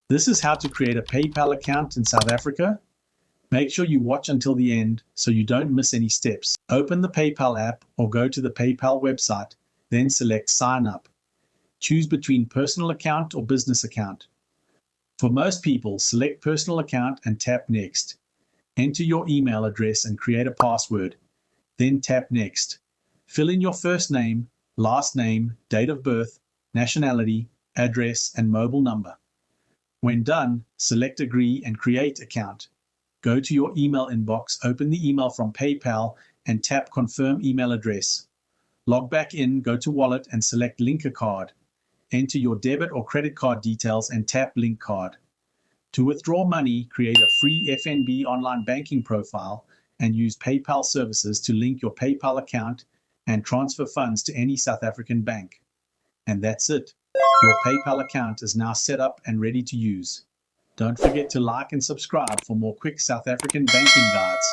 This is how to create a PayPal account in South Africa. Make sure you watch until the end so you don't miss any steps. Open the PayPal app or go to the PayPal website, then select Sign Up. Choose between personal account or business account. For most people, select personal account and tap Next. Enter your email address and create a password. Then tap Next. Fill in your first name, last name, date of birth, nationality, address, and mobile number. When done, select Agree and Create Account. Go to your email inbox, open the email from PayPal, and tap Confirm Email Address. Log back in, go to Wallet, and select Link a Card. Enter your debit or credit card details and tap Link Card. To withdraw money, create a free FNB online banking profile and use PayPal services to link your PayPal account and transfer funds to any South African bank. And that's it. Your PayPal account is now set up and ready to use. Don't forget to like and subscribe for more quick South African banking guides.